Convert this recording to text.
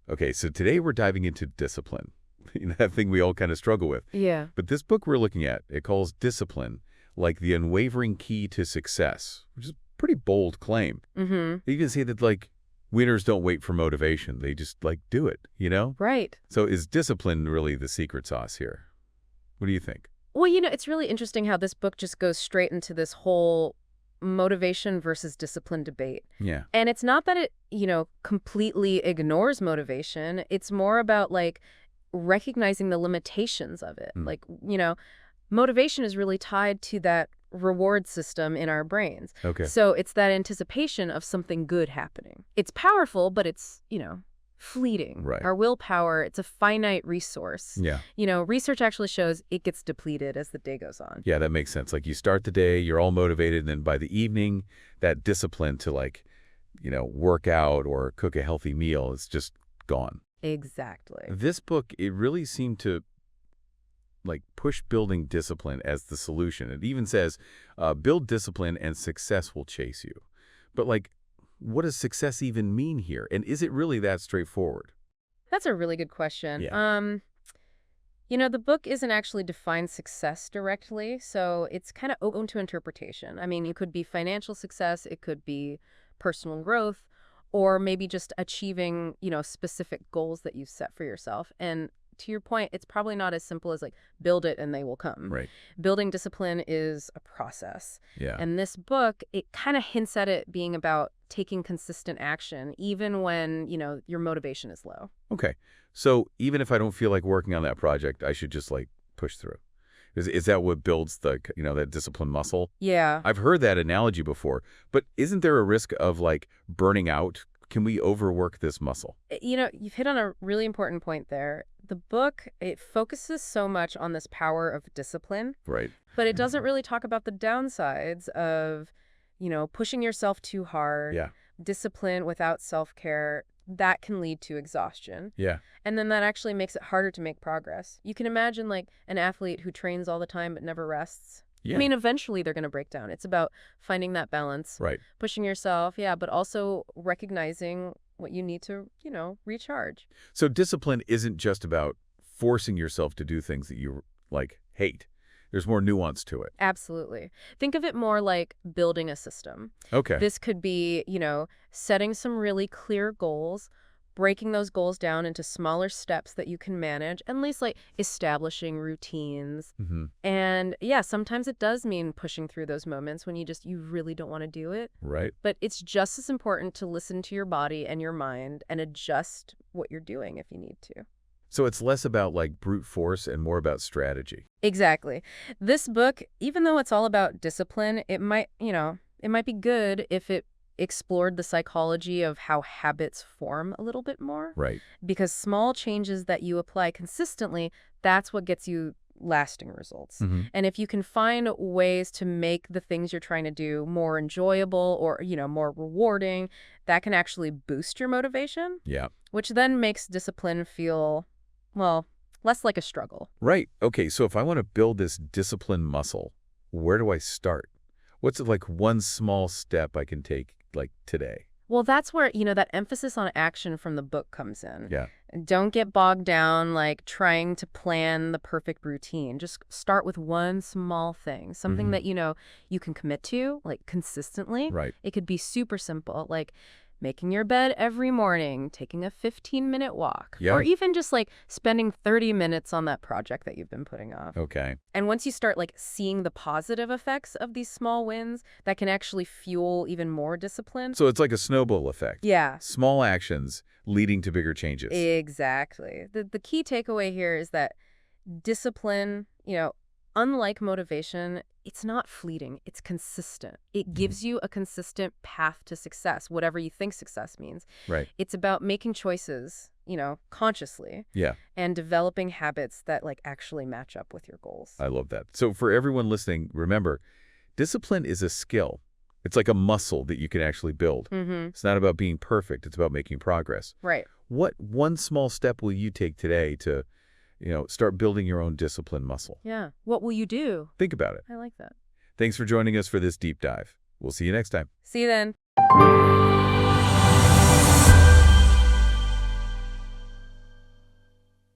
Okay, so today we're diving into discipline. That thing we all kind of struggle with. Yeah. But this book we're looking at, it calls discipline like the unwavering key to success, which is a pretty bold claim. Mm-hmm. They even say that, like, winners don't wait for motivation. They just, like, do it, you know? Right. So is discipline really the secret sauce here? What do you think? Well, it's really interesting how this book just goes straight into this whole motivation versus discipline debate. Yeah. And it's not that it, completely ignores motivation. It's more about, like, recognizing the limitations of it. Mm. Like, motivation is really tied to that reward system in our brains. Okay. So it's that anticipation of something good happening. It's powerful, but it's, fleeting. Right. Our willpower, it's a finite resource. Yeah. Research actually shows it gets depleted as the day goes on. Yeah, that makes sense. Like, you start the day, you're all motivated, and then by the evening, that discipline to, like, work out or cook a healthy meal is just gone. Exactly. This book, it really seemed to, like, push building discipline as the solution. It even says, build discipline and success will chase you. But, like, what does success even mean here? And is it really that straightforward? That's a really good question. Yeah. The book isn't actually define success directly, so it's kind of open to interpretation. I mean, it could be financial success, it could be personal growth, or maybe just achieving, specific goals that you set for yourself. And to your point, it's probably not as simple as, like, build it and they will come. Right. Building discipline is a process. Yeah. And this book, it kind of hints at it being about taking consistent action, even when, your motivation is low. Okay. So even if I don't feel like working on that project, I should just, like, push through. Is that what builds the, that discipline muscle? Yeah. I've heard that analogy before, but isn't there a risk of, like, burning out? Can we overwork this muscle? You've hit on a really important point there. The book, it focuses so much on this power of discipline, Right. but it doesn't really talk about the downsides of, pushing yourself too hard. Yeah. Discipline without self-care, that can lead to exhaustion. Yeah. And then that actually makes it harder to make progress. You can imagine, like, an athlete who trains all the time but never rests. Yeah. I mean, eventually they're going to break down. It's about finding that balance, Right. pushing yourself, but also recognizing what you need to, recharge. So discipline isn't just about forcing yourself to do things that you, like, hate. There's more nuance to it. Absolutely. Think of it more like building a system. Okay. This could be, setting some really clear goals, breaking those goals down into smaller steps that you can manage, and at least, like, establishing routines. Mm-hmm. And sometimes it does mean pushing through those moments when you really don't want to do it. Right. But it's just as important to listen to your body and your mind and adjust what you're doing if you need to. So it's less about, like, brute force and more about strategy. Exactly. This book, even though it's all about discipline, it might be good if it explored the psychology of how habits form a little bit more. Right. Because small changes that you apply consistently, that's what gets you lasting results. Mm-hmm. And if you can find ways to make the things you're trying to do more enjoyable or, more rewarding, that can actually boost your motivation. Yeah. Which then makes discipline feel, well, less like a struggle. Right. Okay, so if I want to build this discipline muscle, where do I start? What's, like, one small step I can take, like, today? Well, that's where, that emphasis on action from the book comes in. Yeah. Don't get bogged down, like, trying to plan the perfect routine. Just start with one small thing, something that, you can commit to, like, consistently. Right. It could be super simple, like making your bed every morning, taking a 15-minute walk, Yeah. or even just, like, spending 30 minutes on that project that you've been putting off. Okay. And once you start, like, seeing the positive effects of these small wins, that can actually fuel even more discipline. So it's like a snowball effect. Yeah. Small actions leading to bigger changes. Exactly. The key takeaway here is that discipline, unlike motivation, it's not fleeting. It's consistent. It gives you a consistent path to success, whatever you think success means. Right. It's about making choices, consciously. Yeah. And developing habits that, like, actually match up with your goals. I love that. So for everyone listening, remember, discipline is a skill. It's like a muscle that you can actually build. Mm-hmm. It's not about being perfect. It's about making progress. Right. What one small step will you take today to, start building your own discipline muscle? Yeah. What will you do? Think about it. I like that. Thanks for joining us for this deep dive. We'll see you next time. See you then.